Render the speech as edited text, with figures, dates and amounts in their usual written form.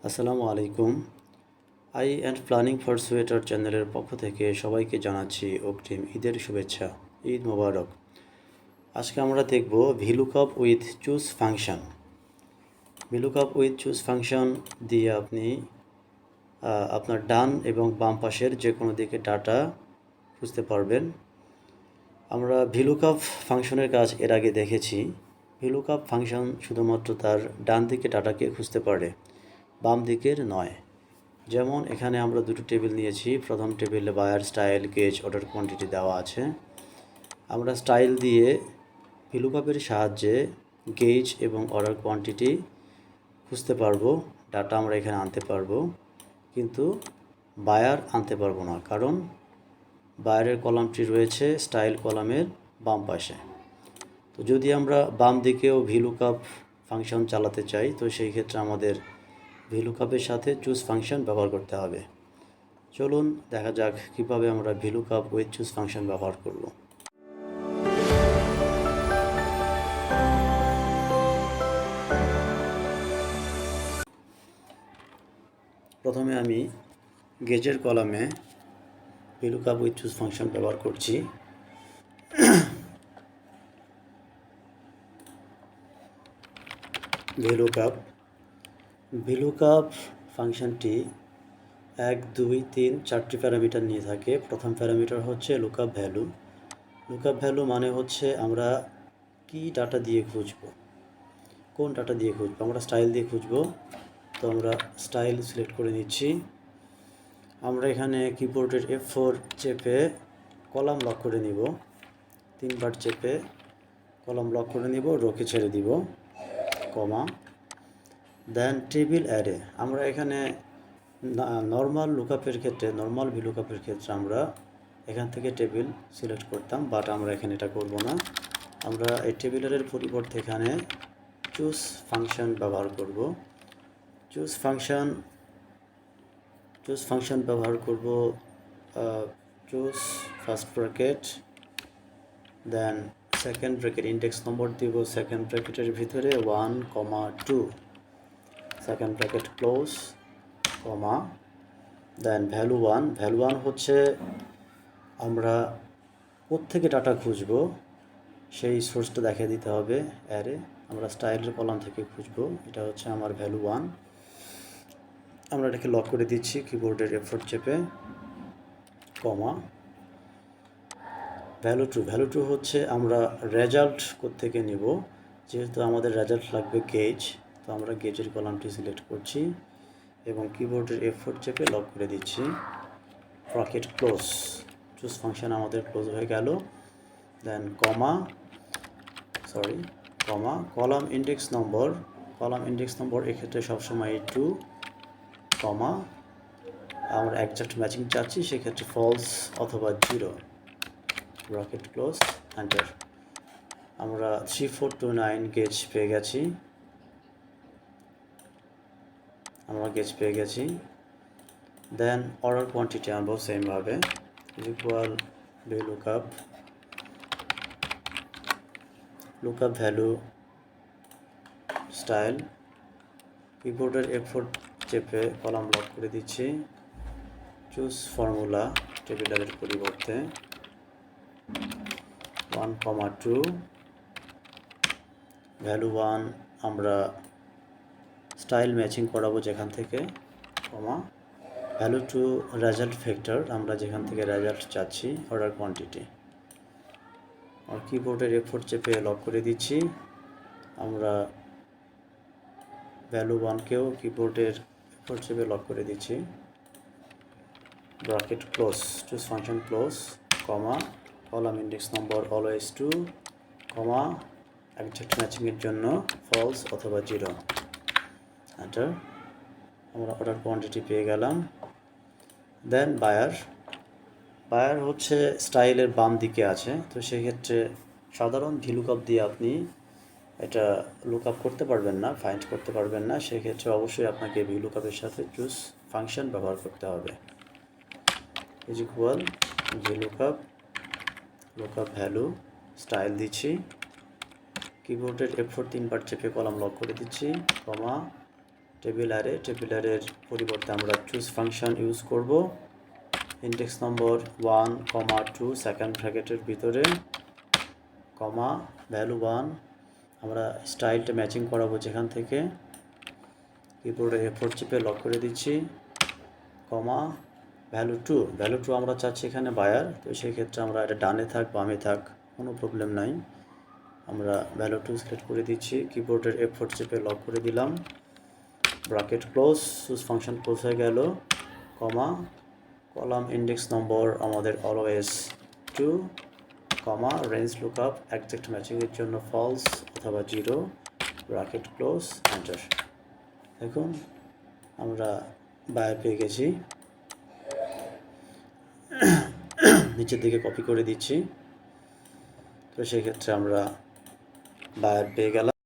আসসালামু আলাইকুম। I and planning for sweater চ্যানেলের পক্ষ থেকে সবাইকে জানাচ্ছি অগ্রিম ঈদের শুভেচ্ছা। ঈদ মোবারক। আজকে আমরা দেখব VLOOKUP with choose function. VLOOKUP with choose function দিয়ে আপনি আপনার ডান এবং বাম পাশের যে কোনো দিকে ডাটা খুঁজতে পারবেন। আমরা ভিলুকআপ ফাংশনের কাজ এর আগে দেখেছি। ভিলুকআপ ফাংশন শুধুমাত্র তার ডান দিকে ডাটাকে খুঁজতে পারে, বাম দিকের নয়। যেমন এখানে আমরা দুটো টেবিল নিয়েছি। প্রথম টেবিলে buyer, style, gauge, order quantity দেওয়া আছে। আমরা স্টাইল দিয়ে ভিলুকআপের সাহায্যে গেজ এবং অর্ডার কোয়ান্টিটি খুঁজতে পারবো, ডাটা আমরা এখানে আনতে পারবো, কিন্তু বায়ার আনতে পারবো না, কারণ বায়ারের কলামটি রয়েছে স্টাইল কলামের বাম পাশে। তো যদি আমরা বাম দিকেও ভিলুকআপ ফাংশন চালাতে চাই, তো সেই ক্ষেত্রে আমাদের ভিলুকআপের সাথে চুজ ফাংশন ব্যবহার করতে হবে। চলুন দেখা যাক কিভাবে আমরা ভিলুকআপ উইথ চুজ ফাংশন ব্যবহার করব। প্রথমে আমি গেজের কলামে ভিলুকআপ উইথ চুজ ফাংশন ব্যবহার করছি। ভিলুকআপ ফাংশনটি 1, 2, 3, 4টি প্যারামিটার নিয়ে থাকে। প্রথম প্যারামিটার হচ্ছে লুকআপ ভ্যালু। লুকআপ ভ্যালু মানে হচ্ছে আমরা কি ডাটা দিয়ে খুঁজব, কোন ডাটা দিয়ে খুঁজব। আমরা স্টাইল দিয়ে খুঁজব, তো আমরা স্টাইল সিলেক্ট করে নিচ্ছি। আমরা এখানে কিবোর্ডের F4 চেপে কলাম লক করে নিব, 3বার চেপে কলাম লক করে নিব, রোকে ছেড়ে দিব, কমা, দেন টেবিল অ্যারে। আমরা এখানে নর্মাল লুকআপের ক্ষেত্রে, নর্মাল ভিলুকআপের ক্ষেত্রে আমরা এখান থেকে টেবিল সিলেক্ট করতাম, বাট আমরা এখানে এটা করব না। আমরা এই টেবিলের পরিবর্তে এখানে চুজ ফাংশন ব্যবহার করব। চুজ ফাংশন ব্যবহার করব। Choose first bracket, then second bracket, index number দিব সেকেন্ড ব্র্যাকেটের ভিতরে 1, 2, second bracket close, comma, then value 1। Value 1 হচ্ছে আমরা কোত্থেকে ডাটা খুঁজব সেই সোর্সটা দেখিয়ে দিতে হবে অ্যারে। আমরা স্টাইলের কলাম থেকে খুঁজব, এটা হচ্ছে আমার ভ্যালু 1। আমরা এটাকে লক করে দিচ্ছি কিবোর্ডের F4 চেপে, কমা, ভ্যালু 2। ভ্যালু 2 হচ্ছে আমরা রেজাল্ট কোত্থেকে নিব, যেহেতু আমাদের রেজাল্ট লাগবে গেজ, তো আমরা গেজের কলামটি সিলেক্ট করছি এবং কিবোর্ডের F4 চেপে লক করে দিচ্ছি, ব্র্যাকেট ক্লোজ। চুজ ফাংশন আমাদের ক্লোজ হয়ে গেল। দেন কমা, কলাম ইন্ডেক্স নম্বর এক্ষেত্রে সবসময় 2, কমা, আমরা একজ্যাক্ট ম্যাচিং চাচ্ছি, সেক্ষেত্রে ফলস অথবা 0, ব্র্যাকেট ক্লোজ, এন্টার। আমরা 3429 গেজ পেয়ে গেছি। দেন অর্ডার কোয়ান্টিটি আনবো সেমভাবে, ইকুয়াল লুকআপ ভ্যালু স্টাইল। কিবোর্ডের F4 চেপে কলাম লক করে দিচ্ছি, চুজ ফর্মুলা টেবিলের পরিবর্তে 1, 2, ভ্যালু 1 আমরা স্টাইল ম্যাচিং করাবো যেখান থেকে, কমা, ভ্যালু 2 রেজাল্ট ভেক্টর, আমরা যেখান থেকে রেজাল্ট চাচ্ছি, অর্ডার কোয়ান্টিটি। আর কিবোর্ডের F4 চেপে লক করে দিচ্ছি। আমরা ভ্যালু 1কেও কিবোর্ডের F4 চেপে লক করে দিচ্ছি, bracket close, choose function close, comma, column index number always 2, comma, exact ম্যাচিংয়ের জন্য ফলস অথবা 0, এন্টার। আমরা অর্ডার কোয়ান্টিটি পেয়ে গেলাম। দেন বায়ার হচ্ছে স্টাইলের বাম দিকে আছে, তো সেক্ষেত্রে সাধারণ ভিলুকআপ দিয়ে আপনি এটা লুকআপ করতে পারবেন না, ফাইন্ড করতে পারবেন না। সেক্ষেত্রে অবশ্যই আপনাকে ভিলুকআপের সাথে চুজ ফাংশন ব্যবহার করতে হবে। ইকুয়াল ভিলুকআপ ভ্যালু স্টাইল দিচ্ছি, কিবোর্ডের F4 3বার চেপে কলাম লক করে দিচ্ছি, কমা, টেবিল অ্যারের পরিবর্তে আমরা চুজ ফাংশন ইউজ করব। ইন্ডেক্স নম্বর 1, 2 সেকেন্ড ব্র্যাকেটের ভিতরে কমা ভ্যালু 1, আমরা স্টাইলটা ম্যাচিং করাবো যেখান থেকে, কিবোর্ডে F4 চিপে লক করে দিচ্ছি, কমা ভ্যালু 2 আমরা চাচ্ছি এখানে বায়ার, তো সেই ক্ষেত্রে আমরা এটা ডানে থাক বামে থাক কোনো প্রবলেম নাই, আমরা ভ্যালু 2 সিলেক্ট করে দিচ্ছি, কিবোর্ডের F4 চিপে লক করে দিলাম, bracket close, choose function close হয়ে গেল, কমা কলাম ইন্ডেক্স নম্বর আমাদের অলওয়েজ 2, কমা রেঞ্জ লুকআপ একজ্যাক্ট ম্যাচিংয়ের জন্য ফলস অথবা 0, ব্র্যাকেট ক্লোজ, এন্টার। দেখুন আমরা বায়ার পেয়ে গেছি। নিচের দিকে কপি করে দিচ্ছি, তো সেই ক্ষেত্রে আমরা বায়ার পেয়ে গেলাম।